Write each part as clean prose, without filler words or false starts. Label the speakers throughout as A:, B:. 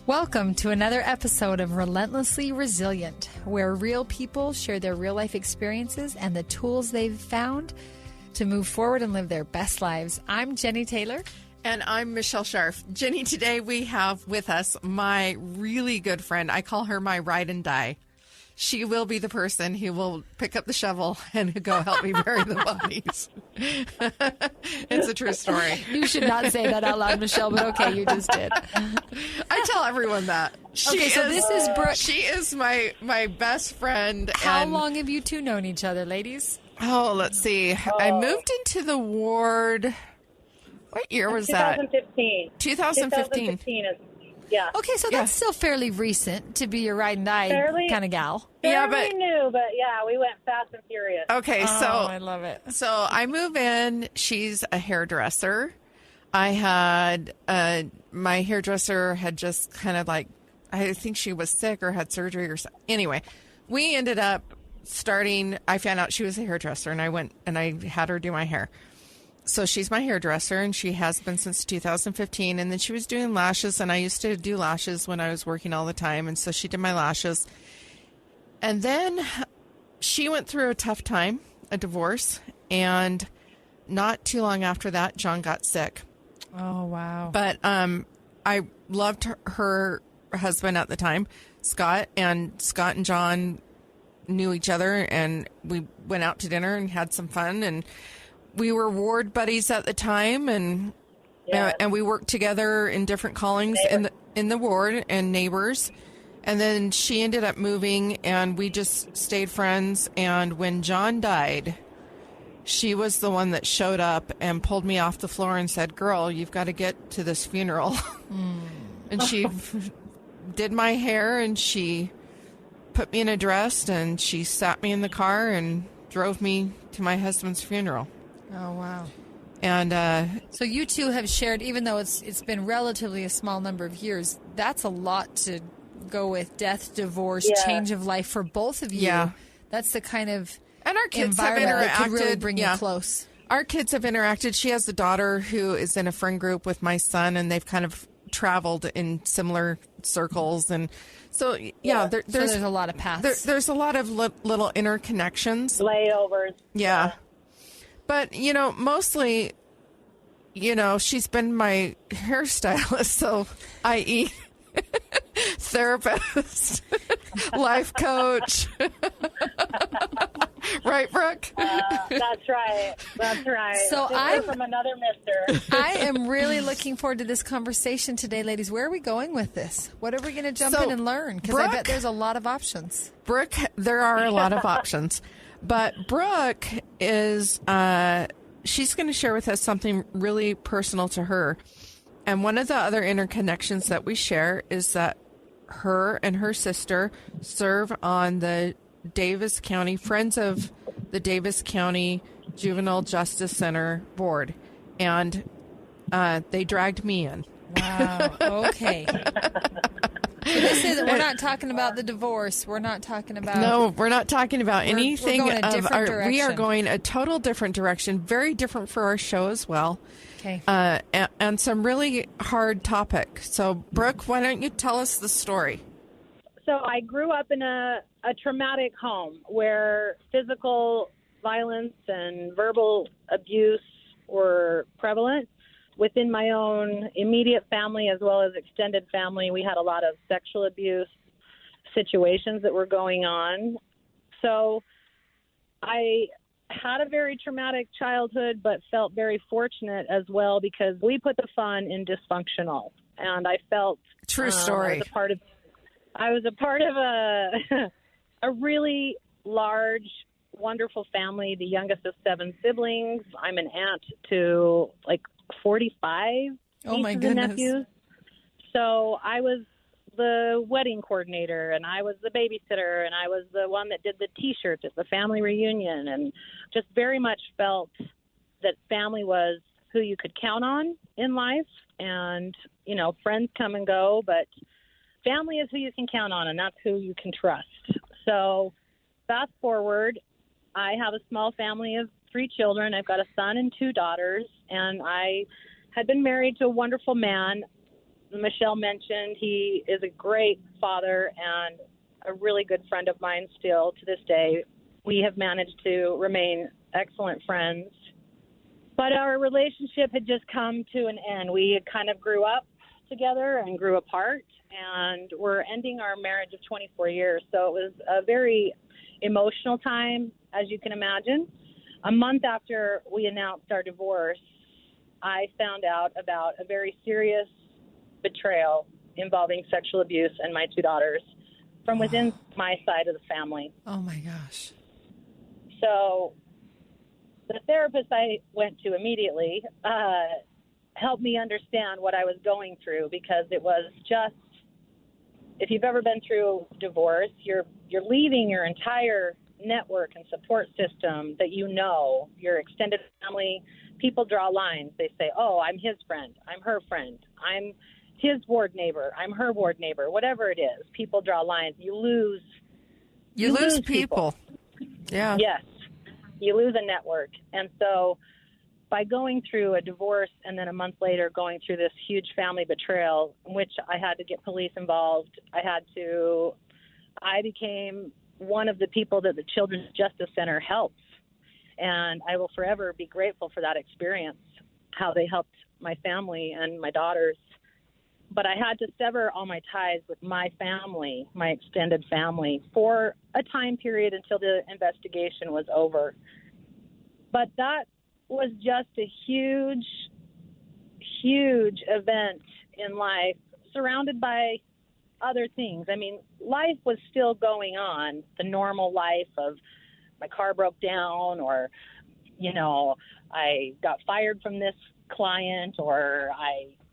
A: Welcome to another episode of Relentlessly Resilient, where real people share their real-life experiences and the tools they've found to move forward and live their best lives. I'm Jenny Taylor.
B: And I'm Michelle Scharf. Jenny, today we have with us my really good friend. I call her my ride and die. She will be the person who will pick up the shovel and go help me bury the bodies. It's a true story.
A: You should not say that out loud, Michelle, but okay, you just did.
B: I tell everyone that.
A: This is Brooke.
B: She is my best friend.
A: How long have you two known each other, ladies?
B: Oh, let's see. I moved into the ward. What year was
C: 2015.
B: that? 2015.
C: 2015 is, yeah.
A: Okay, so that's still fairly recent to be your ride and die kind of gal.
C: Fairly new, but yeah, we went fast and furious.
B: Okay, so
A: I love it.
B: So I move in. She's a hairdresser. I had my hairdresser had just kind of like, I think she was sick or had surgery or something. Anyway, we ended up starting. I found out she was a hairdresser, and I went and I had her do my hair. So she's my hairdresser, and she has been since 2015. And then she was doing lashes, and I used to do lashes when I was working all the time. And so she did my lashes. And then she went through a tough time, a divorce. And not too long after that, John got sick.
A: Oh, wow.
B: But I loved her husband at the time, Scott. And Scott and John knew each other, and we went out to dinner and had some fun. And we were ward buddies at the time, and we worked together in different callings in the ward and neighbors. And then she ended up moving, and we just stayed friends. And when John died, she was the one that showed up and pulled me off the floor and said, "Girl, you've got to get to this funeral." And she did my hair, and she put me in a dress, and she sat me in the car and drove me to my husband's funeral.
A: Oh, wow.
B: And
A: so you two have shared, even though it's been relatively a small number of years, that's a lot to go with: death, divorce, change of life for both of you.
B: Yeah.
A: That's the kind of
B: and our kids have
A: environment
B: interacted.
A: that could really bring you close.
B: Our kids have interacted. She has a daughter who is in a friend group with my son, and they've kind of traveled in similar circles. And so, there's
A: a lot of paths.
B: There's a lot of little interconnections.
C: Layovers.
B: Yeah. But, mostly, she's been my hairstylist, so i.e. therapist, life coach. Right, Brooke?
C: That's right.
A: So
C: I'm from another mister.
A: I am really looking forward to this conversation today, ladies. Where are we going with this? What are we going to jump in and learn? Because I bet there's a lot of options.
B: Brooke, there are a lot of options. But Brooke is, she's going to share with us something really personal to her. And one of the other interconnections that we share is that her and her sister serve on the Davis County, Friends of the Davis County Juvenile Justice Center board. And they dragged me in.
A: Wow. Okay. We're not talking about the divorce. We're not talking about...
B: No, we're not talking about anything.
A: We're going a different direction.
B: We are going a total different direction, very different for our show as well.
A: Okay.
B: And some really hard topic. So, Brooke, why don't you tell us the story?
C: So I grew up in a traumatic home where physical violence and verbal abuse were prevalent. Within my own immediate family as well as extended family, we had a lot of sexual abuse situations that were going on. So I had a very traumatic childhood, but felt very fortunate as well because we put the fun in dysfunctional. And I felt...
B: True story.
C: I was a part of a really large, wonderful family, the youngest of 7 siblings. I'm an aunt to 45 nieces and nephews. So I was the wedding coordinator, and I was the babysitter, and I was the one that did the T-shirts at the family reunion, and just very much felt that family was who you could count on in life. And, friends come and go, but family is who you can count on, and that's who you can trust. So fast forward, I have a small family of 3 children. I've got a son and 2 daughters, and I had been married to a wonderful man Michelle mentioned, he is a great father and a really good friend of mine still to this day. We have managed to remain excellent friends. But our relationship had just come to an end. We had kind of grew up together and grew apart, and we're ending our marriage of 24 years. So it was a very emotional time, as you can imagine. A month after we announced our divorce, I found out about a very serious betrayal involving sexual abuse and my two daughters from within my side of the family.
B: Oh, my gosh.
C: So the therapist I went to immediately helped me understand what I was going through, because it was just, if you've ever been through divorce, you're leaving your entire network and support system that your extended family. People draw lines. They say, oh, I'm his friend, I'm her friend, I'm his ward neighbor, I'm her ward neighbor, whatever it is. People draw lines. You lose
B: people. Yeah.
C: Yes. You lose a network. And so by going through a divorce and then a month later going through this huge family betrayal, in which I had to get police involved, I became one of the people that the Children's Justice Center helps. And I will forever be grateful for that experience, how they helped my family and my daughters. But I had to sever all my ties with my family, my extended family, for a time period until the investigation was over. But that was just a huge, huge event in life, surrounded by other things. I mean, life was still going on, the normal life of my car broke down, or, I got fired from this client, or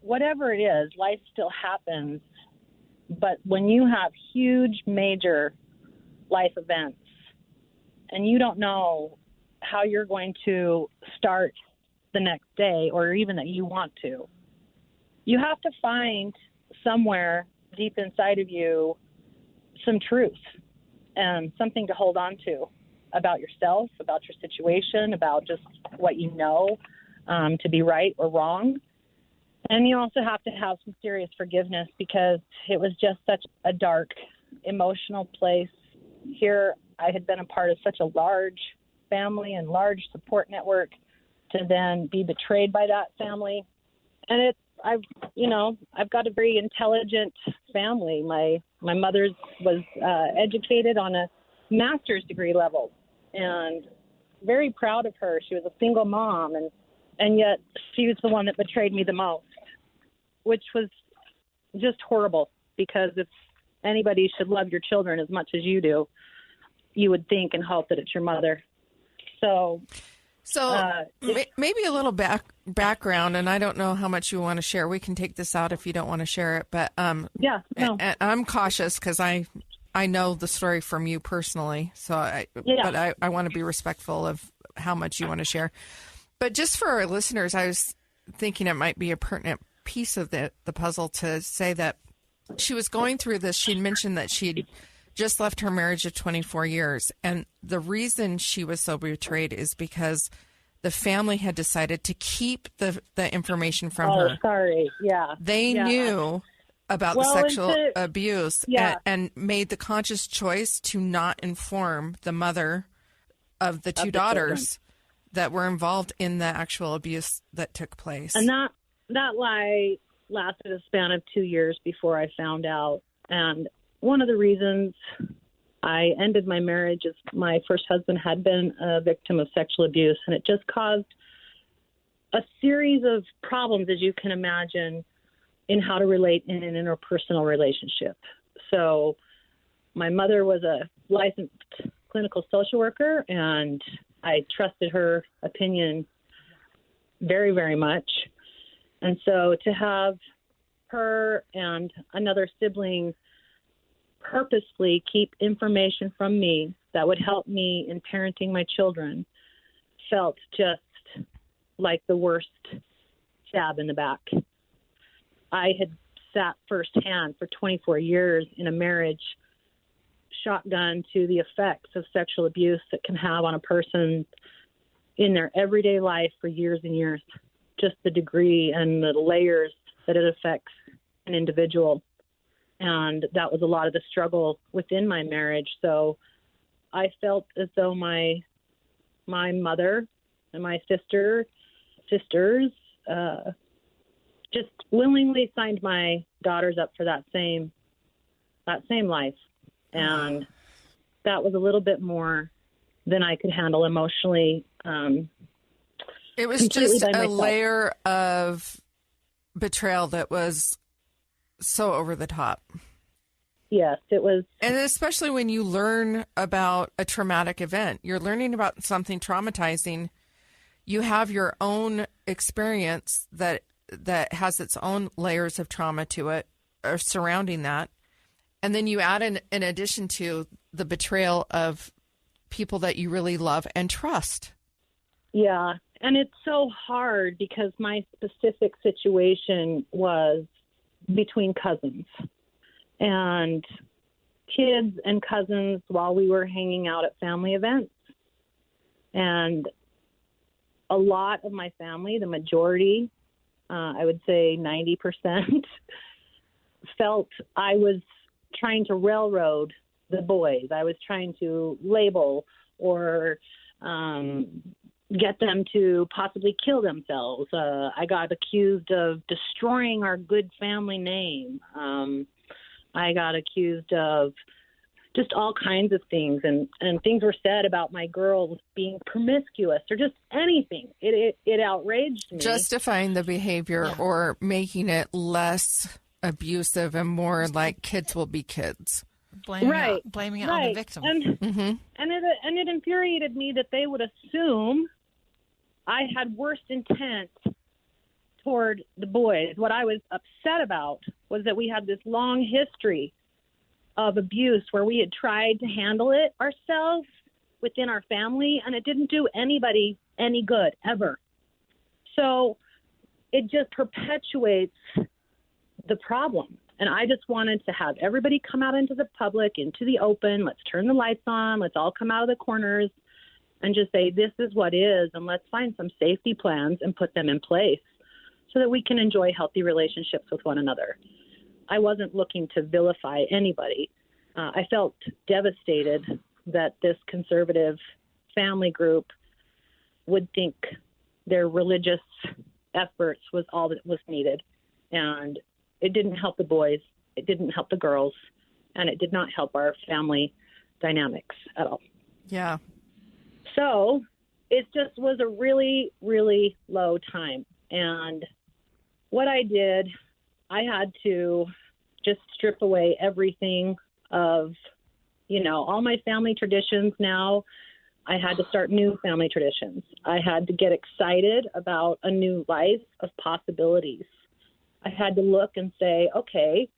C: whatever it is, life still happens. But when you have huge, major life events and you don't know how you're going to start the next day, or even that you want to, you have to find somewhere deep inside of you some truth and something to hold on to about yourself, about your situation, about just what you know to be right or wrong. And you also have to have some serious forgiveness, because it was just such a dark, emotional place. Here, I had been a part of such a large family and large support network, to then be betrayed by that family. And I've got a very intelligent family. My mother was educated on a master's degree level, and very proud of her. She was a single mom, and yet she was the one that betrayed me the most, which was just horrible, because if anybody should love your children as much as you do, you would think and hope that it's your mother. So
B: maybe a little background, and I don't know how much you want to share. We can take this out if you don't want to share it, but
C: yeah, no.
B: And I'm cautious because I know the story from you personally, but I want to be respectful of how much you want to share. But just for our listeners, I was thinking it might be a pertinent piece of the puzzle to say that she was going through this. She'd mentioned that she'd just left her marriage of 24 years. And the reason she was so betrayed is because the family had decided to keep the information from her.
C: Oh, sorry. Yeah.
B: They knew about the sexual abuse and made the conscious choice to not inform the mother of the two daughters that were involved in the actual abuse that took place.
C: And that lie lasted a span of 2 years before I found out. And one of the reasons I ended my marriage is my first husband had been a victim of sexual abuse, and it just caused a series of problems, as you can imagine, in how to relate in an interpersonal relationship. So my mother was a licensed clinical social worker, and I trusted her opinion very, very much. And so to have her and another sibling purposely keep information from me that would help me in parenting my children felt just like the worst stab in the back. I had sat firsthand for 24 years in a marriage, shotgun to the effects of sexual abuse that can have on a person in their everyday life for years and years, just the degree and the layers that it affects an individual. And that was a lot of the struggle within my marriage. So I felt as though my mother and my sisters just willingly signed my daughters up for that same life. And that was a little bit more than I could handle emotionally.
B: It was just a layer of betrayal that was so over the top.
C: Yes, it was.
B: And especially when you learn about a traumatic event, you're learning about something traumatizing. You have your own experience that has its own layers of trauma to it or surrounding that. And then you add in addition to the betrayal of people that you really love and trust.
C: Yeah. And it's so hard because my specific situation was between cousins and kids and cousins while we were hanging out at family events. And a lot of my family, the majority, I would say 90%, felt I was trying to railroad the boys. I was trying to label or get them to possibly kill themselves. I got accused of destroying our good family name. I got accused of just all kinds of things, and things were said about my girls being promiscuous or just anything. It outraged me.
B: Justifying the behavior or making it less abusive and more like kids will be kids.
A: Blaming it on the victim.
C: And it infuriated me that they would assume I had worse intent toward the boys. What I was upset about was that we had this long history of abuse where we had tried to handle it ourselves within our family, and it didn't do anybody any good ever. So it just perpetuates the problem. And I just wanted to have everybody come out into the public, into the open. Let's turn the lights on. Let's all come out of the corners and just say, this is what is, and let's find some safety plans and put them in place so that we can enjoy healthy relationships with one another. I wasn't looking to vilify anybody. I felt devastated that this conservative family group would think their religious efforts was all that was needed. And it didn't help the boys, it didn't help the girls, and it did not help our family dynamics at all.
B: Yeah.
C: So it just was a really, really low time. And what I did, I had to just strip away everything of, all my family traditions now. I had to start new family traditions. I had to get excited about a new life of possibilities. I had to look and say, okay,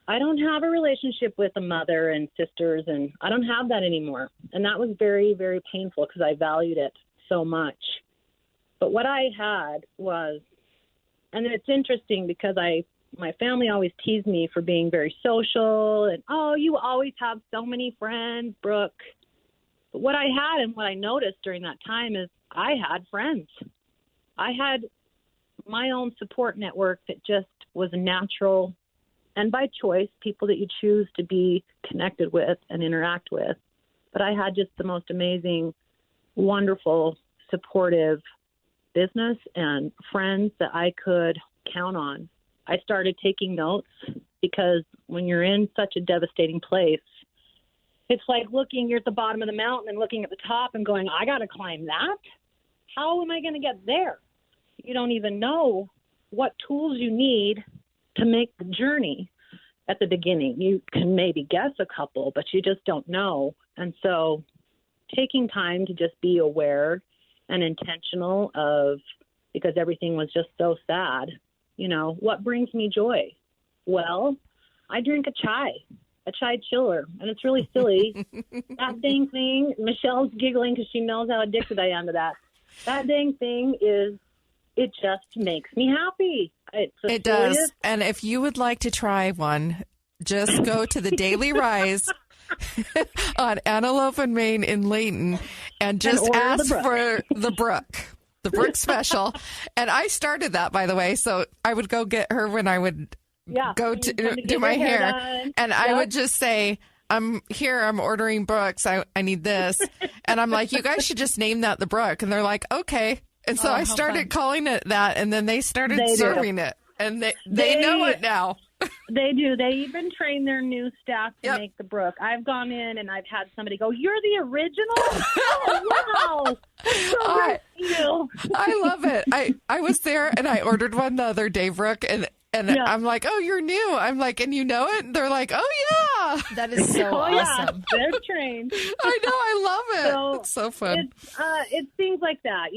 C: I don't have a relationship with a mother and sisters, and I don't have that anymore. And that was very, very painful because I valued it so much. But what I had was, and it's interesting because my family always teased me for being very social and, oh, you always have so many friends, Brooke. But what I had and what I noticed during that time is I had friends. I had my own support network that just was natural and by choice, people that you choose to be connected with and interact with. But I had just the most amazing, wonderful, supportive business and friends that I could count on. I started taking notes because when you're in such a devastating place, it's like you're at the bottom of the mountain and looking at the top and going, I got to climb that. How am I going to get there? You don't even know what tools you need to make the journey at the beginning. You can maybe guess a couple, but you just don't know. And so taking time to just be aware and intentional because everything was just so sad, what brings me joy? Well, I drink a chai chiller, and it's really silly. That dang thing, Michelle's giggling because she knows how addicted I am to that. That dang thing it just makes me happy.
B: It does. And if you would like to try one, just go to the Daily Rise on Antelope and Main in Layton and just ask for the Brooke special. And I started that, by the way. So I would go get her when I would go to do my hair. And I would just say, I'm ordering Brooks. I need this. And I'm like, you guys should just name that the Brook. And they're like, okay. And so I started calling it that. And then they started serving it. And they know it now.
C: They do. They even train their new staff to make the Brook. I've gone in and I've had somebody go, "You're the original?" Oh, wow. So
A: I love it. I was there and I ordered one the other day, Brooke, and I'm like, "Oh, you're new." I'm like, "And you know it?" And they're like, "Oh, yeah." That is so awesome.
C: Yeah. They're trained.
B: I know. I love it.
C: So
B: it's so fun.
C: It's things like that.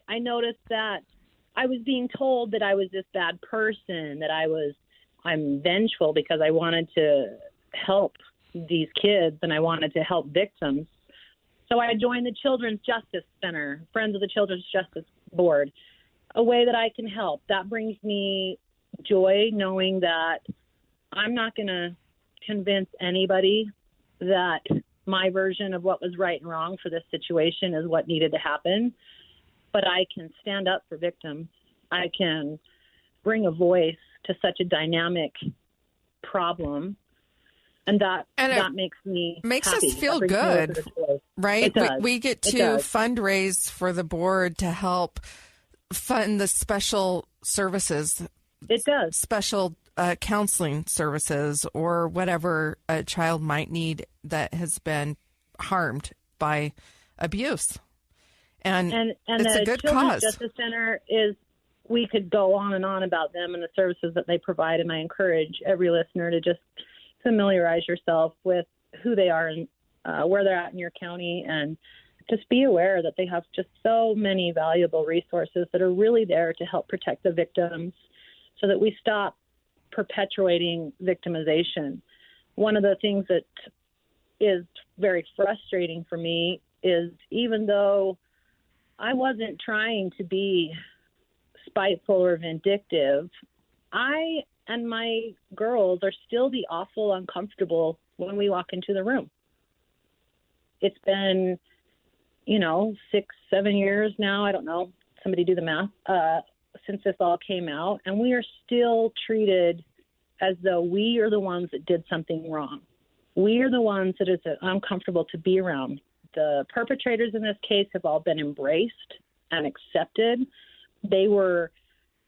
C: I noticed that I was being told that I was this bad person, that I'm vengeful because I wanted to help these kids and I wanted to help victims. So I joined the Children's Justice Center, Friends of the Children's Justice Board, a way that I can help. That brings me joy knowing that I'm not going to convince anybody that my version of what was right and wrong for this situation is what needed to happen, but I can stand up for victims. I can bring a voice to such a dynamic problem, and that makes happy.
B: Us feel good, right? We get to fundraise for the board to help fund the special services.
C: It does.
B: Special counseling services or whatever a child might need that has been harmed by abuse. And it's a good cause.
C: The Justice Center is, we could go on and on about them and the services that they provide, and I encourage every listener to just familiarize yourself with who they are and where they're at in your county, and just be aware that they have just so many valuable resources that are really there to help protect the victims so that we stop perpetuating victimization. One of the things that is very frustrating for me is, even though I wasn't trying to be spiteful or vindictive, I and my girls are still the awful uncomfortable when we walk into the room. It's been, 6-7 years now. I don't know. Somebody do the math. Since this all came out, and we are still treated as though we are the ones that did something wrong. We are the ones that it's uncomfortable to be around. The perpetrators in this case have all been embraced and accepted. They were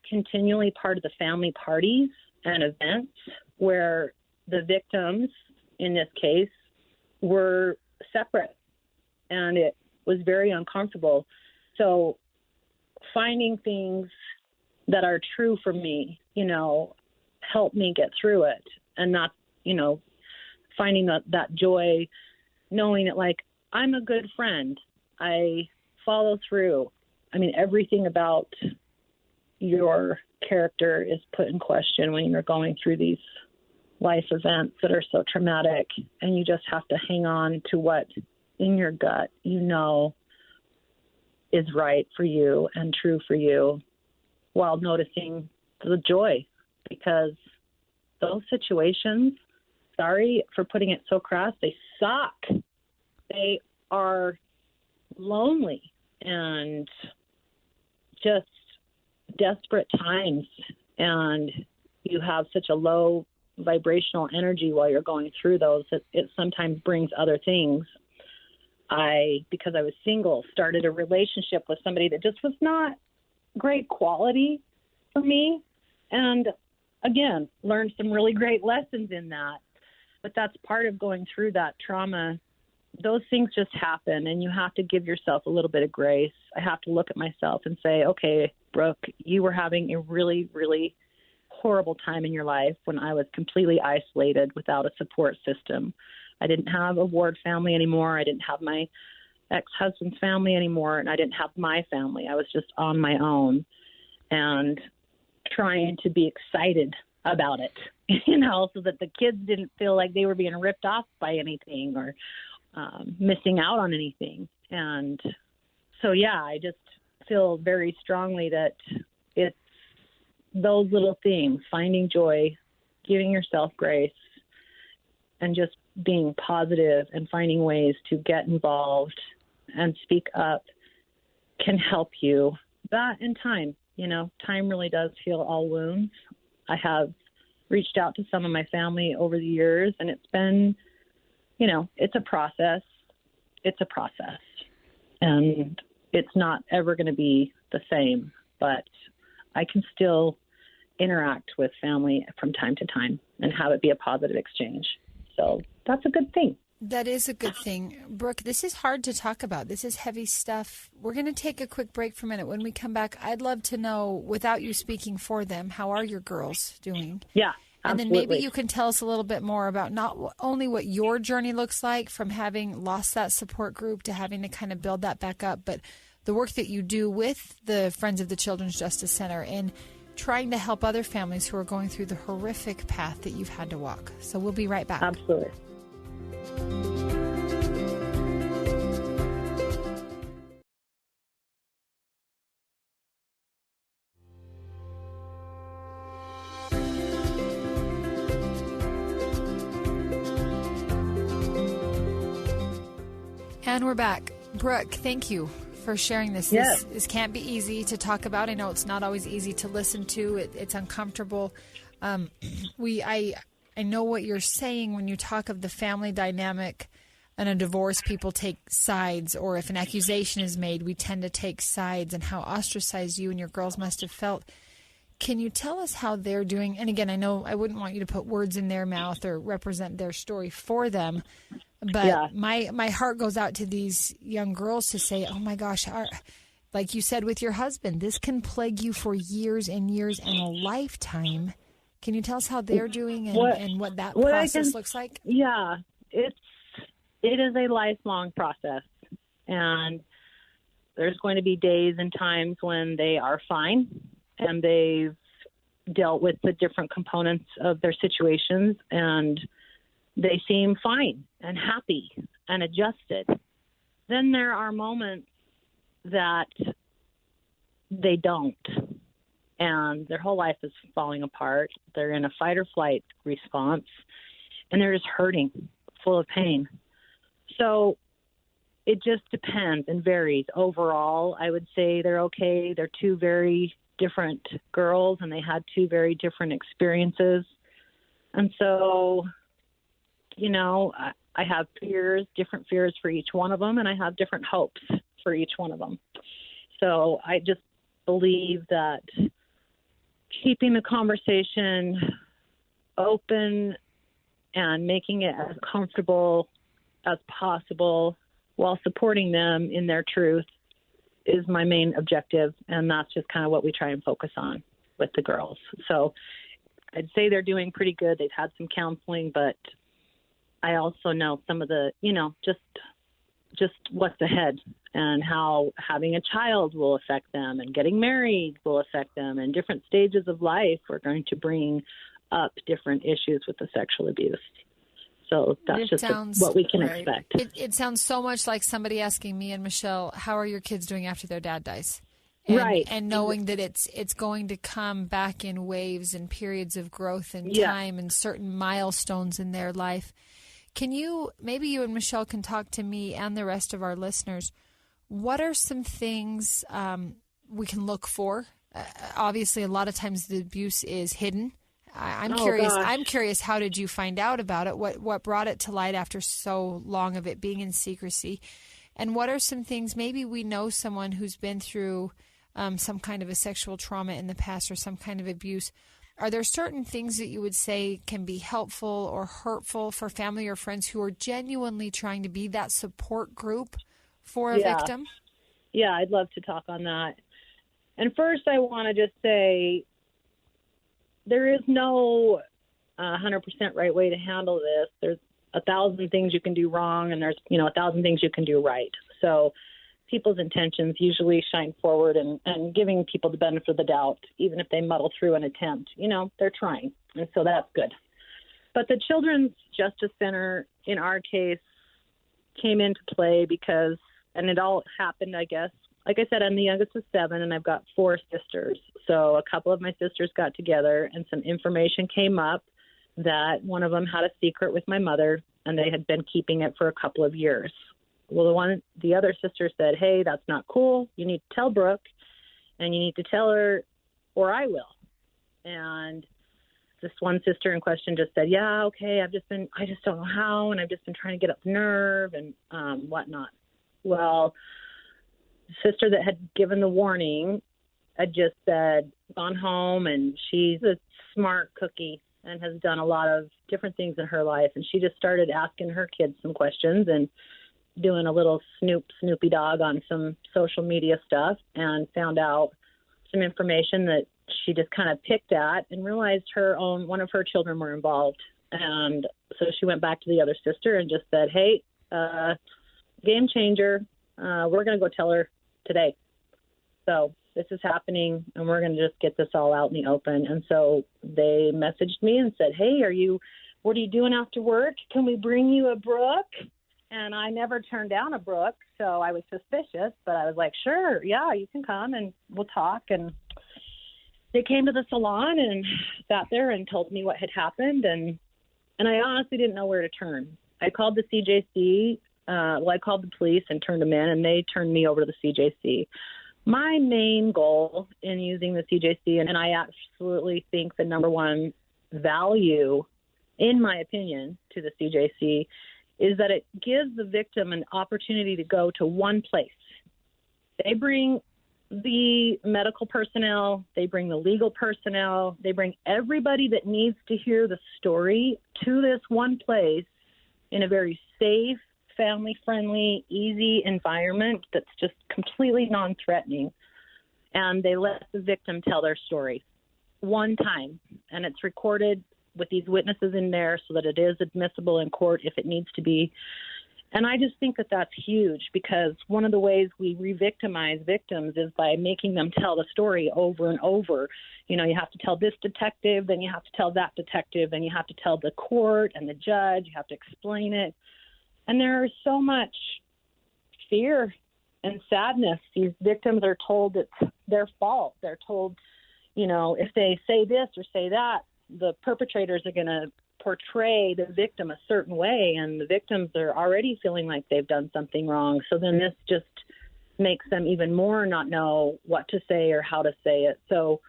C: continually part of the family parties and events where the victims, in this case, were separate, and it was very uncomfortable. So finding things that are true for me, help me get through it, and not, finding that joy, knowing that, like, I'm a good friend. I follow through. I mean, everything about your character is put in question when you're going through these life events that are so traumatic, and you just have to hang on to what in your gut is right for you and true for you, while noticing the joy, because those situations, sorry for putting it so crass, they suck. They are lonely and just desperate times, and you have such a low vibrational energy while you're going through those that it sometimes brings other things. Because I was single, started a relationship with somebody that just was not great quality for me, and again, learned some really great lessons in that. But that's part of going through that trauma. Those things just happen, and you have to give yourself a little bit of grace. I have to look at myself and say, okay, Brooke, you were having a really, really horrible time in your life when I was completely isolated without a support system. I didn't have a ward family anymore. I didn't have my ex-husband's family anymore, and I didn't have my family. I was just on my own and trying to be excited about it, so that the kids didn't feel like they were being ripped off by anything or missing out on anything. And so, I just feel very strongly that it's those little things, finding joy, giving yourself grace, and just being positive and finding ways to get involved and speak up can help you. That and time, time really does heal all wounds. I have reached out to some of my family over the years, and it's been, it's a process. It's a process. And it's not ever going to be the same, but I can still interact with family from time to time and have it be a positive exchange. So that's a good thing.
A: That is a good thing. Brooke, this is hard to talk about. This is heavy stuff. We're going to take a quick break for a minute. When we come back, I'd love to know, without you speaking for them, how are your girls doing?
C: Yeah,
A: and
C: absolutely.
A: then maybe you can tell us a little bit more about not only what your journey looks like from having lost that support group to having to kind of build that back up, but the work that you do with the Friends of the Children's Justice Center and trying to help other families who are going through the horrific path that you've had to walk. So we'll be right back.
C: Absolutely.
A: And we're back. Brooke, thank you for sharing this.
C: Yes.
A: This can't be easy to talk about. I know it's not always easy to listen to. It's uncomfortable. I know what you're saying when you talk of the family dynamic. In a divorce, people take sides, or if an accusation is made, we tend to take sides, and how ostracized you and your girls must have felt. Can you tell us how they're doing? And again, I know I wouldn't want you to put words in their mouth or represent their story for them, but my heart goes out to these young girls to say, oh my gosh, like you said with your husband, this can plague you for years and years and a lifetime. Can you tell us how they're doing and what that process looks like?
C: Yeah, it is a lifelong process, and there's going to be days and times when they are fine and they've dealt with the different components of their situations and they seem fine and happy and adjusted. Then there are moments that they don't, and their whole life is falling apart. They're in a fight or flight response, and they're just hurting, full of pain. So it just depends and varies. Overall, I would say they're okay. They're two very different girls, and they had two very different experiences. And so, I have different fears for each one of them, and I have different hopes for each one of them. So I just believe that keeping the conversation open and making it as comfortable as possible while supporting them in their truth is my main objective, and that's just kind of what we try and focus on with the girls. So I'd say they're doing pretty good. They've had some counseling, but I also know some of the, just what's ahead and how having a child will affect them and getting married will affect them, and different stages of life are going to bring up different issues with the sexual abuse. So that's what we can expect.
A: It sounds so much like somebody asking me and Michelle, how are your kids doing after their dad dies? And,
C: right.
A: And knowing that it's going to come back in waves and periods of growth and time and certain milestones in their life. Maybe you and Michelle can talk to me and the rest of our listeners. What are some things we can look for? Obviously, a lot of times the abuse is hidden. I'm curious.
C: Gosh.
A: I'm curious. How did you find out about it? What brought it to light after so long of it being in secrecy? And what are some things? Maybe we know someone who's been through some kind of a sexual trauma in the past or some kind of abuse. Are there certain things that you would say can be helpful or hurtful for family or friends who are genuinely trying to be that support group for a victim?
C: Yeah, I'd love to talk on that. And first, I want to just say, there is no 100% right way to handle this. There's 1,000 things you can do wrong, and there's 1,000 things you can do right. So people's intentions usually shine forward, and giving people the benefit of the doubt, even if they muddle through an attempt, they're trying. And so that's good. But the Children's Justice Center, in our case, came into play because, and it all happened, I guess. Like I said, I'm the youngest of 7, and I've got 4 sisters. So a couple of my sisters got together, and some information came up that one of them had a secret with my mother, and they had been keeping it for a couple of years. Well, the other sister said, hey, that's not cool. You need to tell Brooke, and you need to tell her, or I will. And this one sister in question just said, yeah, okay, I just don't know how, and I've just been trying to get up the nerve and whatnot. Well, the sister that had given the warning had just said, gone home, and she's a smart cookie and has done a lot of different things in her life. And she just started asking her kids some questions and doing a little Snoopy dog on some social media stuff, and found out some information that she just kind of picked at and realized one of her children were involved. And so she went back to the other sister and just said, hey, game changer. We're going to go tell her today. So this is happening, and we're going to just get this all out in the open. And so they messaged me and said, hey, what are you doing after work? Can we bring you a Brooke? And I never turned down a Brooke, so I was suspicious, but I was like, sure, yeah, you can come and we'll talk. And they came to the salon and sat there and told me what had happened, and I honestly didn't know where to turn. I called the CJC. I called the police and turned them in, and they turned me over to the CJC. My main goal in using the CJC, and I absolutely think the number one value, in my opinion, to the CJC is that it gives the victim an opportunity to go to one place. They bring the medical personnel, they bring the legal personnel, they bring everybody that needs to hear the story to this one place in a very safe, family-friendly, easy environment that's just completely non-threatening. And they let the victim tell their story one time, and it's recorded with these witnesses in there so that it is admissible in court if it needs to be. And I just think that that's huge, because one of the ways we re-victimize victims is by making them tell the story over and over. You know, you have to tell this detective, then you have to tell that detective, then you have to tell the court and the judge, you have to explain it. And there is so much fear and sadness. These victims are told it's their fault. They're told, you know, if they say this or say that, the perpetrators are going to portray the victim a certain way, and the victims are already feeling like they've done something wrong. So then this just makes them even more not know what to say or how to say it. So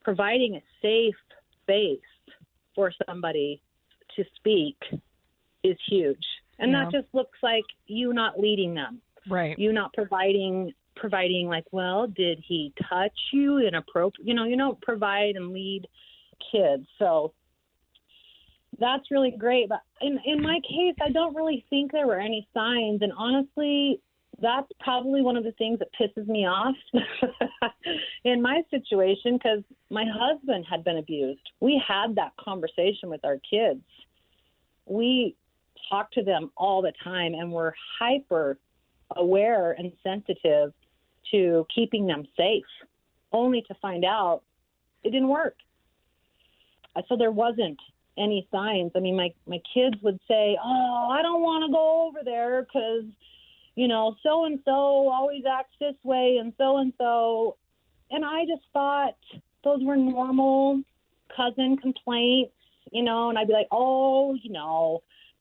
C: providing a safe space for somebody to speak is huge. And that just looks like you not leading them.
B: Right.
C: You not providing like, well, did he touch you inappropriate? You don't provide and lead kids. So that's really great. But in my case, I don't really think there were any signs. And honestly, that's probably one of the things that pisses me off in my situation, because my husband had been abused. We had that conversation with our kids. We talk to them all the time, and we're hyper aware and sensitive to keeping them safe, only to find out it didn't work. So there wasn't any signs. I mean, my kids would say, oh, I don't want to go over there because, so-and-so always acts this way and so-and-so. And I just thought those were normal cousin complaints, and I'd be like, oh,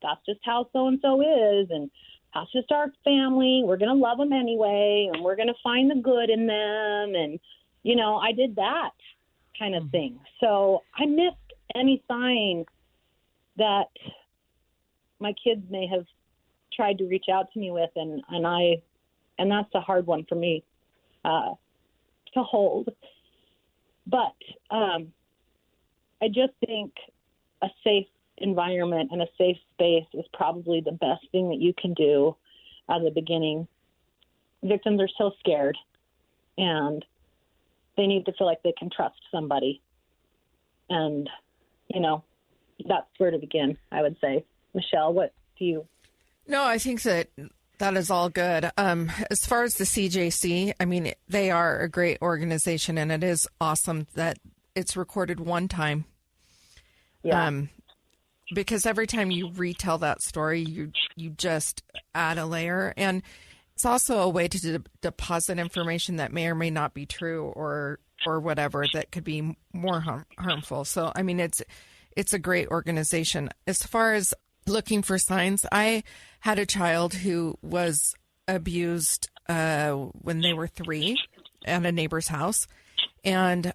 C: that's just how so-and-so is, and that's just our family. We're going to love them anyway, and we're going to find the good in them. And, I did that kind of thing. So I missed any sign that my kids may have tried to reach out to me with, and that's a hard one for me to hold. But I just think a safe environment and a safe space is probably the best thing that you can do at the beginning. Victims are so scared, and they need to feel like they can trust somebody. And, that's where to begin, I would say. Michelle, what do you?
B: No, I think that is all good. As far as the CJC, I mean, they are a great organization, and it is awesome that it's recorded one time.
C: Yeah.
B: Because every time you retell that story, you just add a layer. And it's also a way to deposit information that may or may not be true or whatever that could be more harmful. So, I mean, it's a great organization. As far as looking for signs, I had a child who was abused when they were 3 at a neighbor's house. And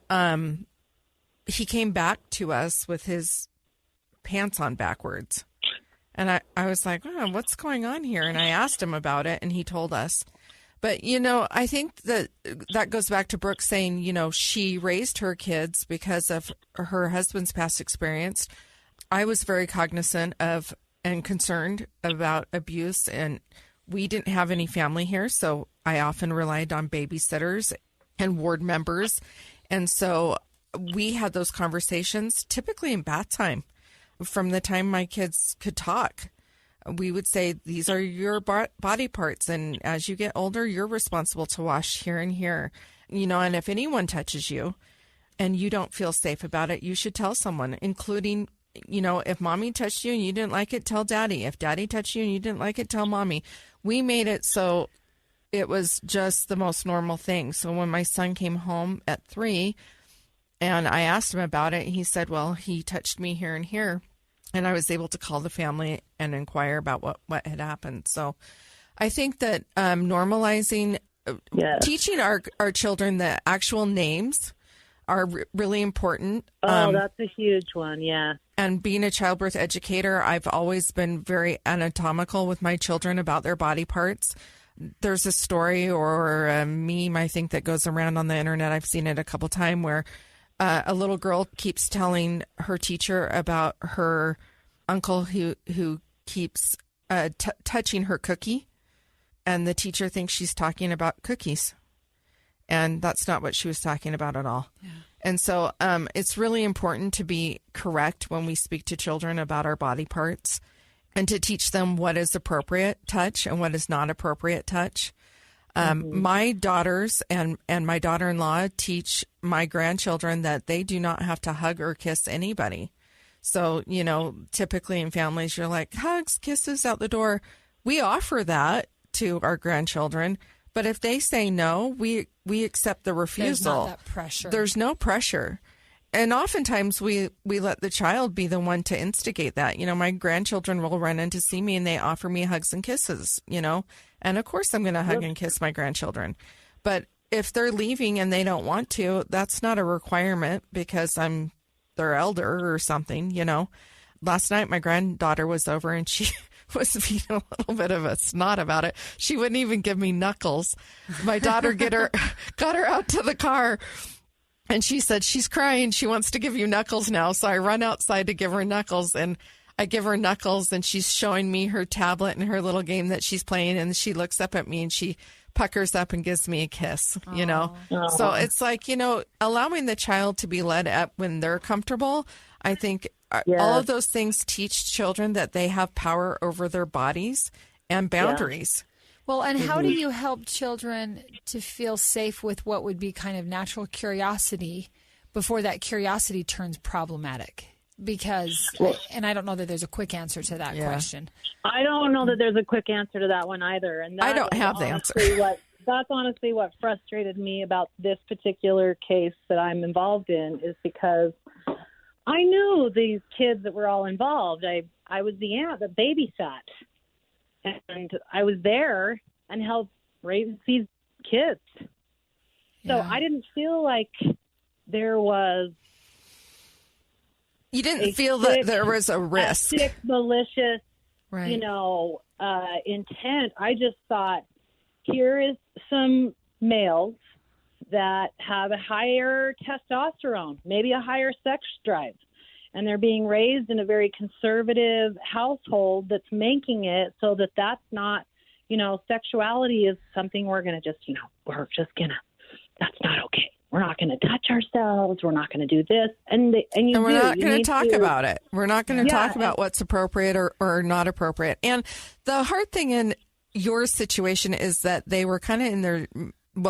B: he came back to us with his pants on backwards. And I was like, oh, what's going on here? And I asked him about it, and he told us. But, I think that goes back to Brooke saying, she raised her kids because of her husband's past experience. I was very cognizant of and concerned about abuse, and we didn't have any family here, so I often relied on babysitters and ward members. And so we had those conversations typically in bath time. From the time my kids could talk, we would say, these are your body parts, and as you get older, you're responsible to wash here and here. And if anyone touches you and you don't feel safe about it, you should tell someone, including, if mommy touched you and you didn't like it, tell daddy. If daddy touched you and you didn't like it, tell mommy. We made it so it was just the most normal thing. So when my son came home at 3 and I asked him about it, he said, well, he touched me here and here. And I was able to call the family and inquire about what had happened. So I think that normalizing, teaching our children the actual names are really important.
C: That's a huge one, yeah.
B: And being a childbirth educator, I've always been very anatomical with my children about their body parts. There's a story or a meme, I think, that goes around on the internet. I've seen it a couple times where a little girl keeps telling her teacher about her uncle who keeps touching her cookie, and the teacher thinks she's talking about cookies. And that's not what she was talking about at all. Yeah. And so it's really important to be correct when we speak to children about our body parts and to teach them what is appropriate touch and what is not appropriate touch. My daughters and my daughter-in-law teach my grandchildren that they do not have to hug or kiss anybody. So, typically in families, you're like, hugs, kisses out the door. We offer that to our grandchildren. But if they say no, we accept the refusal.
A: There's not that pressure.
B: There's no pressure. And oftentimes we let the child be the one to instigate that. My grandchildren will run in to see me and they offer me hugs and kisses, and of course I'm going to hug and kiss my grandchildren. But if they're leaving and they don't want to, that's not a requirement because I'm their elder or something, Last night my granddaughter was over and she was being a little bit of a snot about it. She wouldn't even give me knuckles. My daughter got her out to the car. And she said, she's crying. She wants to give you knuckles now. So I run outside to give her knuckles, and I give her knuckles, and she's showing me her tablet and her little game that she's playing. And she looks up at me and she puckers up and gives me a kiss,
C: Aww.
B: So it's like, allowing the child to be led up when they're comfortable. I think all of those things teach children that they have power over their bodies and boundaries.
A: Yeah. Well, and how do you help children to feel safe with what would be kind of natural curiosity before that curiosity turns problematic? Because, and I don't know that there's a quick answer to that question.
C: I don't know that there's a quick answer to that one either. And
B: I don't have the answer.
C: That's honestly what frustrated me about this particular case that I'm involved in, is because I knew these kids that were all involved. I was the aunt that babysat. And I was there and helped raise these kids. So I didn't feel like there was...
B: You didn't feel that there was a risk.
C: Sick, malicious,
A: right.
C: Intent. I just thought, here is some males that have a higher testosterone, maybe a higher sex drive. And they're being raised in a very conservative household that's making it so that that's not, sexuality is something we're going to just, that's not okay. We're not going to touch ourselves. We're not going to do this. And we're
B: not going to talk about it. We're not going to talk about what's appropriate or not appropriate. And the hard thing in your situation is that they were kind of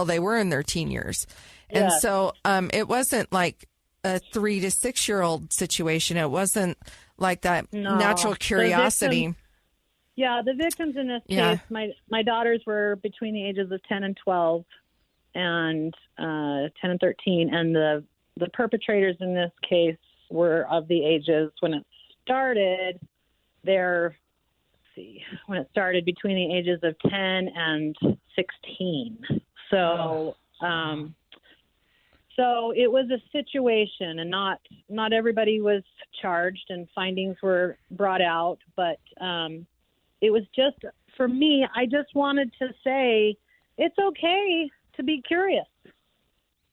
B: they were in their teen years. And so it wasn't like a 3 to 6 year old situation. It wasn't like that natural curiosity.
C: The victims in this case, my daughters were between the ages of 10 and 12 and 10 and 13. And the perpetrators in this case were of the ages when it started. When it started between the ages of 10 and 16. So, So it was a situation, and not everybody was charged and findings were brought out. But it was just, for me, I just wanted to say it's okay to be curious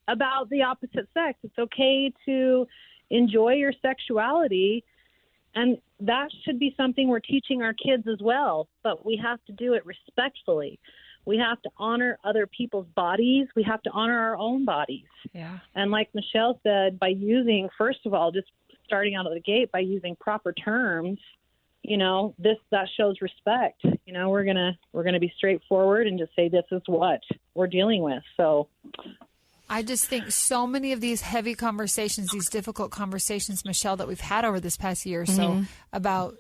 C: about the opposite sex. It's okay to enjoy your sexuality, and that should be something we're teaching our kids as well. But we have to do it respectfully. We have to honor other people's bodies. We have to honor our own bodies. Yeah. And like Michelle said, by using, first of all, just starting out of the gate by using proper terms, that shows respect. We're gonna be straightforward and just say this is what we're dealing with. So
A: I just think so many of these heavy conversations, these difficult conversations, Michelle, that we've had over this past year or so about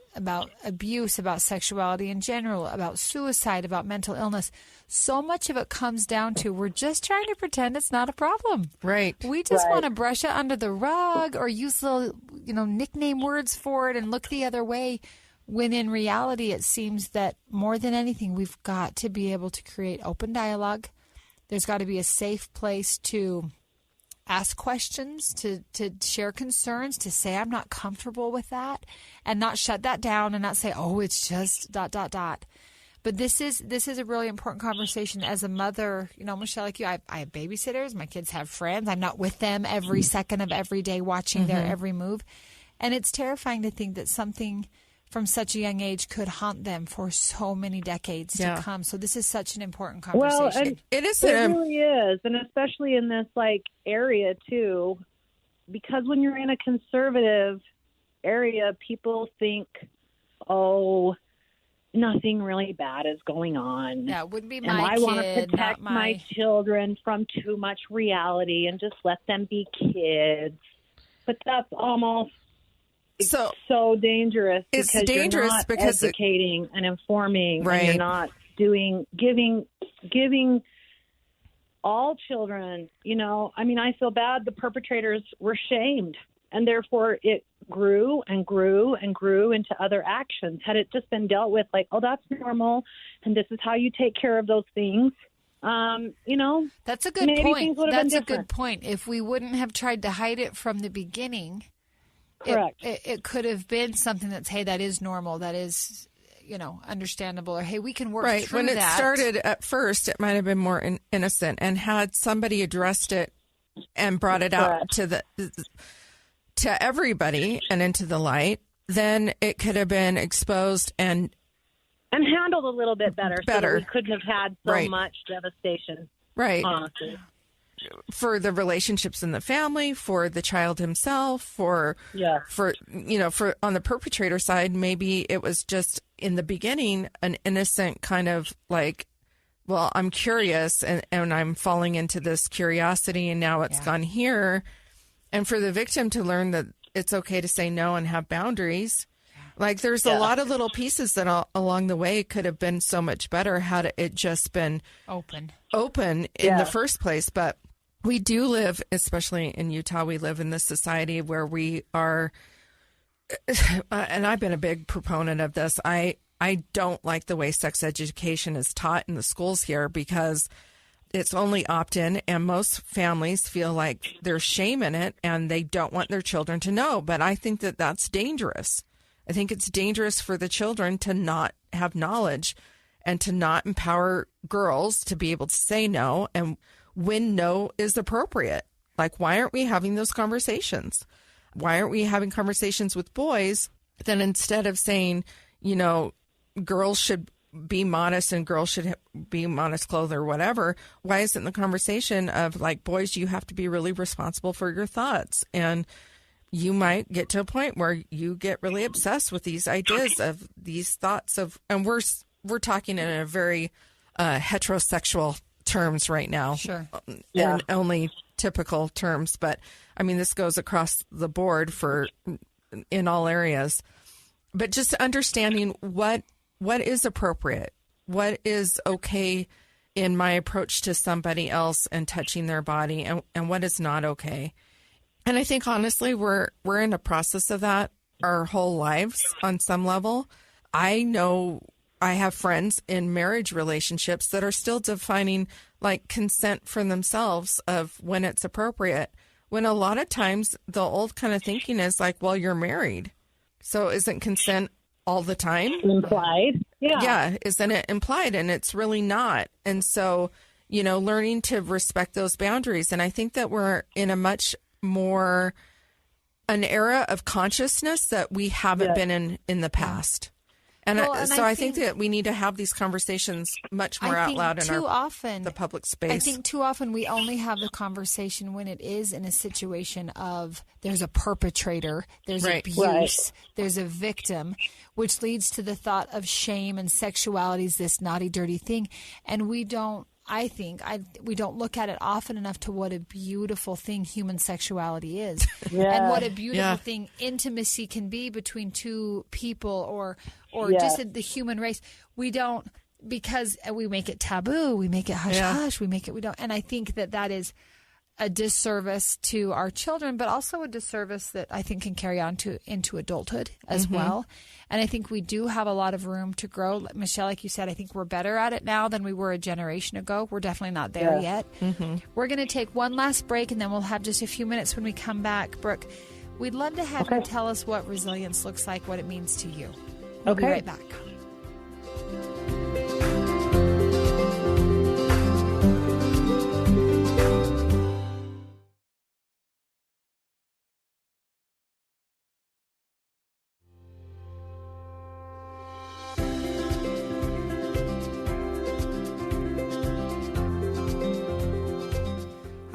A: abuse, about sexuality in general, about suicide, about mental illness, so much of it comes down to we're just trying to pretend it's not a problem.
B: Right.
A: We just want to brush it under the rug or use little, nickname words for it and look the other way, when in reality it seems that more than anything, we've got to be able to create open dialogue. There's got to be a safe place to ask questions, to share concerns, to say I'm not comfortable with that, and not shut that down and not say, oh, it's just ... But this is a really important conversation as a mother. Michelle, like you, I have babysitters. My kids have friends. I'm not with them every second of every day watching their every move. And it's terrifying to think that something from such a young age could haunt them for so many decades to come. So this is such an important conversation.
C: Well, and it really is, and especially in this area too, because when you're in a conservative area, people think, oh, nothing really bad is going on.
A: Yeah, it wouldn't be my
C: and I
A: kid,
C: want to protect my children from too much reality and just let them be kids. But that's almost so dangerous.
B: It's
C: because
B: dangerous
C: you're not
B: because
C: educating and informing,
B: right.
C: and you're not giving all children. I feel bad. The perpetrators were shamed, and therefore it grew and grew and grew into other actions. Had it just been dealt with like, oh, that's normal, and this is how you take care of those things.
A: That's a good point. That's a good point. If we wouldn't have tried to hide it from the beginning.
C: Correct.
A: It could have been something that's, hey, that is normal. That is, understandable. Or, hey, we can work through that.
B: When it started at first, it might have been more innocent. And had somebody addressed it and brought it out to everybody and into the light, then it could have been exposed and
C: handled a little bit better. So that we couldn't have had so much devastation.
B: Right.
C: Honestly.
B: For the relationships in the family, for the child himself, for on the perpetrator side, maybe it was just in the beginning an innocent kind of like, well, I'm curious and I'm falling into this curiosity, and now it's gone here. And for the victim to learn that it's okay to say no and have boundaries. Like there's a lot of little pieces that along the way could have been so much better had it just been open in the first place. But we do live, especially in Utah, we live in this society where we are, and I've been a big proponent of this. I don't like the way sex education is taught in the schools here because it's only opt-in, and most families feel like there's shame in it and they don't want their children to know. But I think that that's dangerous. I think it's dangerous for the children to not have knowledge and to not empower girls to be able to say no and when no is appropriate. Like, why aren't we having those conversations? Why aren't we having conversations with boys? Then instead of saying, girls should be modest and girls should be modest clothed or whatever, why isn't the conversation of like, boys, you have to be really responsible for your thoughts, and you might get to a point where you get really obsessed with these ideas of these thoughts of, and we're talking in a very heterosexual terms right now.
A: Sure.
B: And only typical terms, but I mean, this goes across the board in all areas. But just understanding what is appropriate, what is okay in my approach to somebody else and touching their body, and what is not okay. And I think honestly, we're in a process of that our whole lives on some level. I know I have friends in marriage relationships that are still defining like consent for themselves of when it's appropriate. When a lot of times the old kind of thinking is like, well, you're married. So isn't consent all the time?
C: Implied. Yeah.
B: Yeah. Isn't it implied? And it's really not. And so, learning to respect those boundaries. And I think that we're in a much more an era of consciousness that we haven't been in the past. And, I think that we need to have these conversations much more out loud in the public space.
A: I think too often we only have the conversation when it is in a situation of there's a perpetrator, there's abuse, there's a victim, which leads to the thought of shame and sexuality is this naughty, dirty thing. And we don't look at it often enough to what a beautiful thing human sexuality is and what a beautiful thing intimacy can be between two people or just the human race. We don't, because we make it taboo, we make it hush hush, we don't. And I think that is a disservice to our children, but also a disservice that I think can carry on into adulthood as well. And I think we do have a lot of room to grow. Michelle, like you said, I think we're better at it now than we were a generation ago. We're definitely not there yet. We're going to take one last break, and then we'll have just a few minutes when we come back. Brooke, we'd love to have you tell us what resilience looks like, what it means to you. We'll be right back.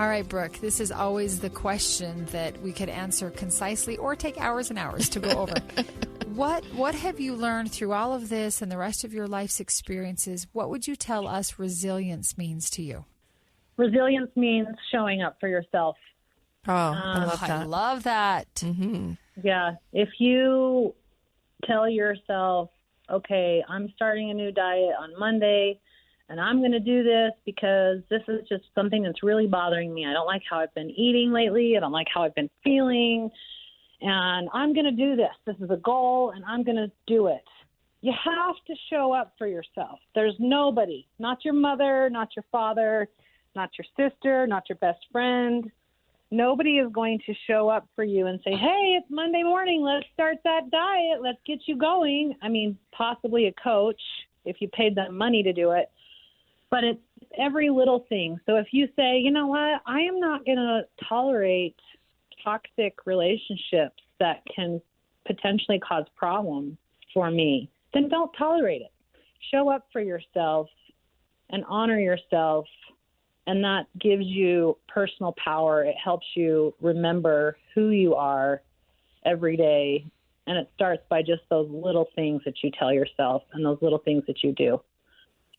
A: All right, Brooke, this is always the question that we could answer concisely or take hours and hours to go over. What have you learned through all of this and the rest of your life's experiences? What would you tell us resilience means to you?
C: Resilience means showing up for yourself.
B: Oh, I
A: love that.
B: Mm-hmm.
C: Yeah. If you tell yourself, okay, I'm starting a new diet on Monday, and I'm going to do this because this is just something that's really bothering me. I don't like how I've been eating lately. I don't like how I've been feeling. And I'm going to do this. This is a goal, and I'm going to do it. You have to show up for yourself. There's nobody, not your mother, not your father, not your sister, not your best friend. Nobody is going to show up for you and say, hey, it's Monday morning. Let's start that diet. Let's get you going. I mean, possibly a coach if you paid them money to do it. But it's every little thing. So if you say, you know what, I am not going to tolerate toxic relationships that can potentially cause problems for me, then don't tolerate it. Show up for yourself and honor yourself, and that gives you personal power. It helps you remember who you are every day, and it starts by just those little things that you tell yourself and those little things that you do.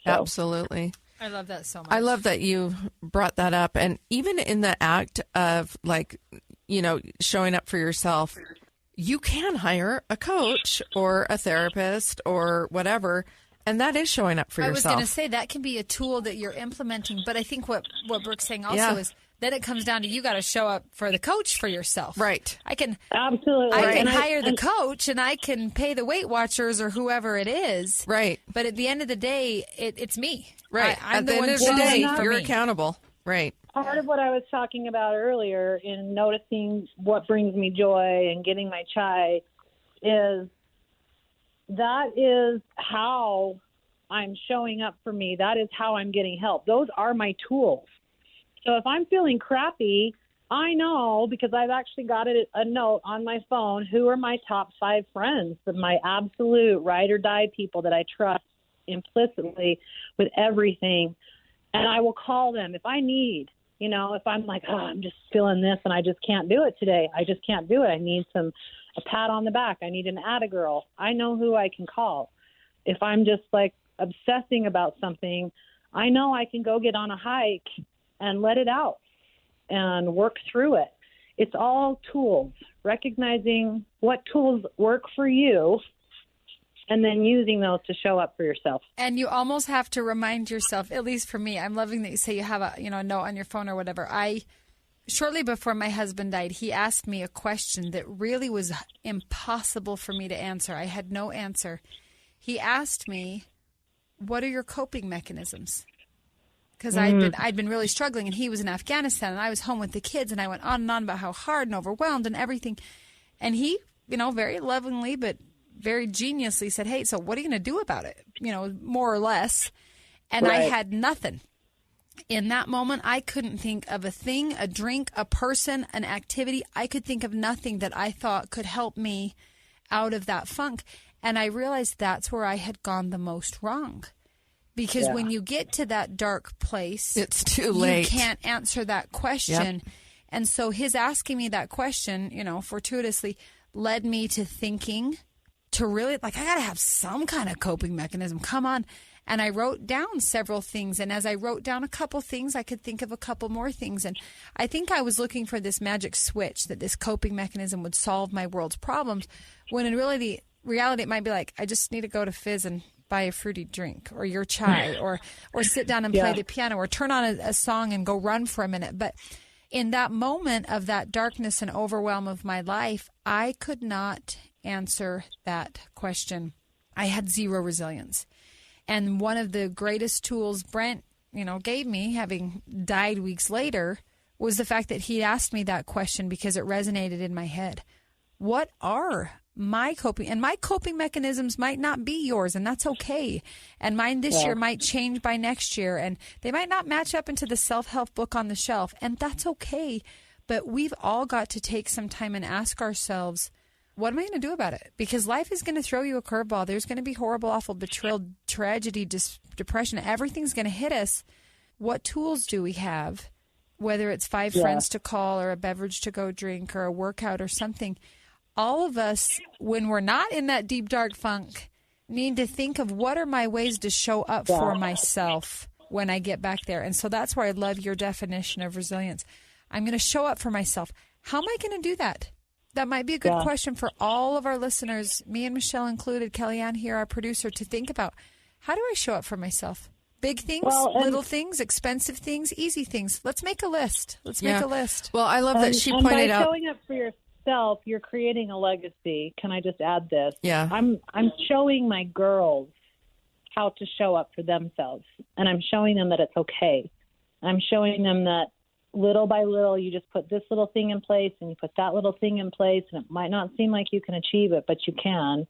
C: So.
B: Absolutely.
A: I love that so much.
B: I love that you brought that up. And even in the act of showing up for yourself, you can hire a coach or a therapist or whatever. And that is showing up for yourself.
A: I was going to say that can be a tool that you're implementing. But I think what Brooke's saying also is then it comes down to you got to show up for the coach for yourself.
B: Right.
A: I can
C: absolutely.
A: hire the coach and I can pay the Weight Watchers or whoever it is.
B: Right.
A: But at the end of the day, it's me.
B: Right.
A: I'm
B: at
A: the
B: the
A: one
B: end of the day, you're
A: me.
B: accountable. Right.
C: Part of what I was talking about earlier in noticing what brings me joy and getting my chai is that is how I'm showing up for me. That is how I'm getting help. Those are my tools. So if I'm feeling crappy, I know because I've actually got a note on my phone, who are my top 5 friends, my absolute ride or die people that I trust implicitly with everything. And I will call them if I need, if I'm like, I'm just feeling this and I just can't do it today. I just can't do it. I need a pat on the back. I need an atta girl. I know who I can call. If I'm just like obsessing about something, I know I can go get on a hike and let it out and work through it. It's all tools, recognizing what tools work for you and then using those to show up for yourself.
A: And you almost have to remind yourself, at least for me, I'm loving that you say you have a note on your phone or whatever. Shortly before my husband died, he asked me a question that really was impossible for me to answer. I had no answer. He asked me, what are your coping mechanisms? because I'd been really struggling, and he was in Afghanistan, and I was home with the kids, and I went on and on about how hard and overwhelmed and everything. And he, very lovingly but very geniusly said, hey, so what are you going to do about it? More or less. And I had nothing. In that moment, I couldn't think of a thing, a drink, a person, an activity. I could think of nothing that I thought could help me out of that funk. And I realized that's where I had gone the most wrong. Because when you get to that dark place,
B: it's too late.
A: You can't answer that question. Yep. And so his asking me that question, fortuitously led me to thinking to really, I got to have some kind of coping mechanism. Come on. And I wrote down several things. And as I wrote down a couple things, I could think of a couple more things. And I think I was looking for this magic switch that this coping mechanism would solve my world's problems, when in reality it might be I just need to go to Fizz and buy a fruity drink, or your chai, or sit down and play the piano, or turn on a song and go run for a minute. But in that moment of that darkness and overwhelm of my life, I could not answer that question. I had zero resilience. And one of the greatest tools Brent, gave me, having died weeks later, was the fact that he asked me that question because it resonated in my head. What are my coping mechanisms might not be yours, and that's okay. And mine this year might change by next year, and they might not match up into the self-help book on the shelf, and that's okay. But we've all got to take some time and ask ourselves, what am I going to do about it? Because life is going to throw you a curveball. There's going to be horrible, awful betrayal, tragedy, depression. Everything's going to hit us. What tools do we have? Whether it's 5 friends to call, or a beverage to go drink, or a workout or something. All of us, when we're not in that deep, dark funk, need to think of what are my ways to show up for myself when I get back there. And so that's where I love your definition of resilience. I'm going to show up for myself. How am I going to do that? That might be a good question for all of our listeners, me and Michelle included, Kellyanne here, our producer, to think about. How do I show up for myself? Big things, little things, expensive things, easy things. Let's make a list. Make a list.
B: Well, I love that she pointed out.
C: By showing up for yourself, you're creating a legacy. Can I just add this?
B: Yeah.
C: I'm showing my girls how to show up for themselves, and I'm showing them that it's okay. I'm showing them that little by little, you just put this little thing in place, and you put that little thing in place, and it might not seem like you can achieve it, but you can.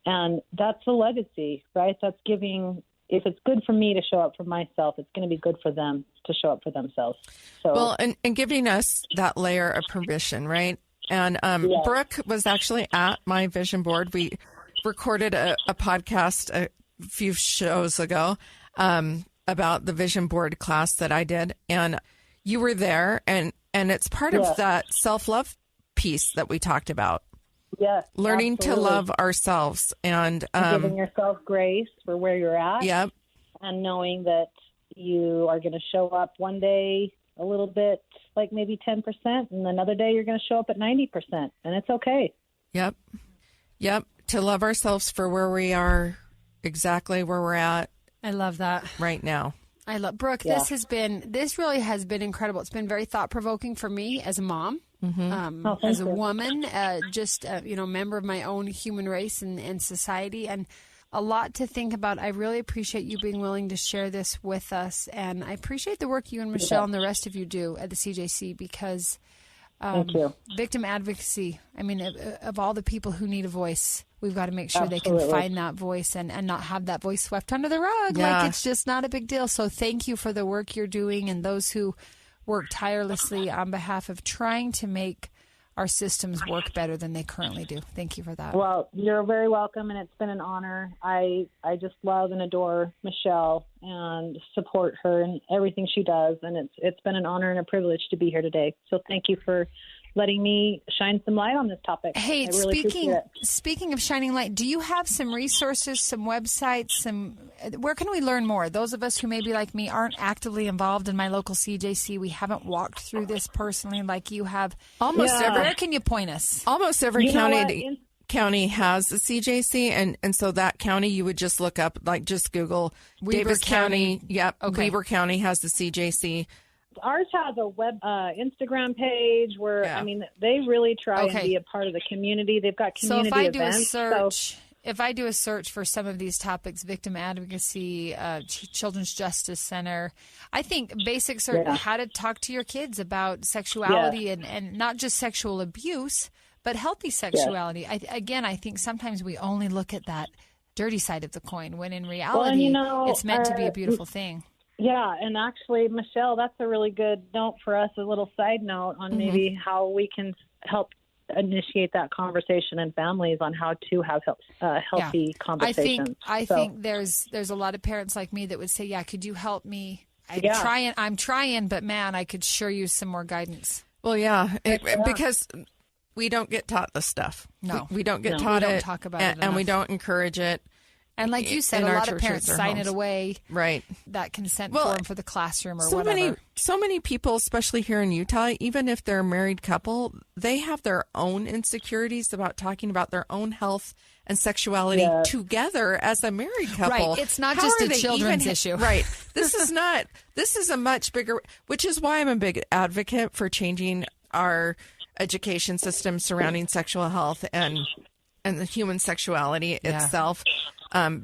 C: And that's a legacy, right? That's giving. If it's good for me to show up for myself, it's going to be good for them to show up for themselves. So,
B: well, and giving us that layer of permission, right? And Brooke was actually at my vision board. We recorded a podcast a few shows ago about the vision board class that I did. And you were there, and it's part of that self-love piece that we talked about.
C: Yes,
B: learning
C: absolutely.
B: to love ourselves and
C: giving yourself grace for where you're at.
B: Yep.
C: And knowing that you are going to show up one day a little bit, like maybe 10%, and another day you're going to show up at 90%, and it's okay. Yep.
B: To love ourselves for where we are, exactly where we're at.
A: I love that
B: right now.
A: I love Brooke. This really has been incredible. It's been very thought provoking for me as a mom.
B: Mm-hmm.
A: As a woman, just member of my own human race and society, and a lot to think about. I really appreciate you being willing to share this with us, and I appreciate the work you and Michelle and the rest of you do at the CJC, because
C: Thank you.
A: Victim advocacy, I mean, of all the people who need a voice, we've got to make sure they can find that voice and not have that voice swept under the rug.
B: Yeah.
A: Like it's just not a big deal. So thank you for the work you're doing, and those who work tirelessly on behalf of trying to make our systems work better than they currently do. Thank you for that.
C: Well, you're very welcome, and it's been an honor. I just love and adore Michelle and support her and everything she does, and it's been an honor and a privilege to be here today. So thank you for letting me shine some light on this topic.
A: Hey,
C: I really appreciate it.
A: Speaking of shining light, do you have some resources, some websites, where can we learn more? Those of us who maybe like me aren't actively involved in my local CJC, we haven't walked through this personally like you have. Where can you point us?
B: Almost every county has a CJC, and so that county you would just look up, like just Google Davis County. Yep, okay. Weber County has the CJC.
C: Ours has a web Instagram page where, I mean, they really try and be a part of the community. They've got community events.
A: So if I do a search if I do a search for some of these topics, victim advocacy, Children's Justice Center, I think basic search, how to talk to your kids about sexuality and not just sexual abuse, but healthy sexuality. I think sometimes we only look at that dirty side of the coin when in reality it's meant to be a beautiful thing.
C: Yeah, and actually, Michelle, that's a really good note for us, a little side note on maybe how we can help initiate that conversation in families on how to have healthy conversations.
A: I think there's a lot of parents like me that would say, could you help me? I'm trying, but man, I could sure use some more guidance.
B: Well, because we don't get taught this stuff.
A: No.
B: We don't get taught
A: we don't
B: it,
A: talk about it
B: and we don't encourage it.
A: And like you said, a lot of parents sign it away.
B: Right.
A: That consent form for the classroom or whatever.
B: So many people, especially here in Utah, even if they're a married couple, they have their own insecurities about talking about their own health and sexuality together as a married couple.
A: Right. It's not just a children's issue.
B: Right. This is a much bigger, which is why I'm a big advocate for changing our education system surrounding sexual health and the human sexuality itself.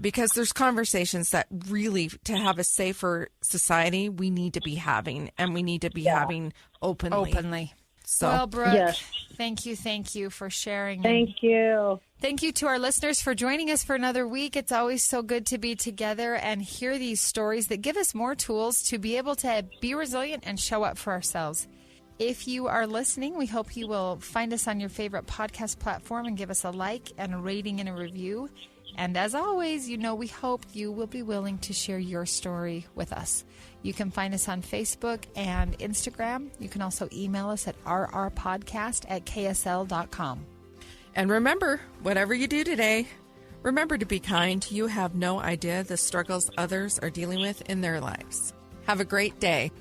B: Because there's conversations that really, to have a safer society, we need to be having, and we need to be having openly. So,
A: well, Brooke, thank you for sharing.
C: Thank you.
A: Thank you to our listeners for joining us for another week. It's always so good to be together and hear these stories that give us more tools to be able to be resilient and show up for ourselves. If you are listening, we hope you will find us on your favorite podcast platform and give us a like and a rating and a review. And as always, we hope you will be willing to share your story with us. You can find us on Facebook and Instagram. You can also email us at rrpodcast@ksl.com.
B: And remember, whatever you do today, remember to be kind. You have no idea the struggles others are dealing with in their lives. Have a great day.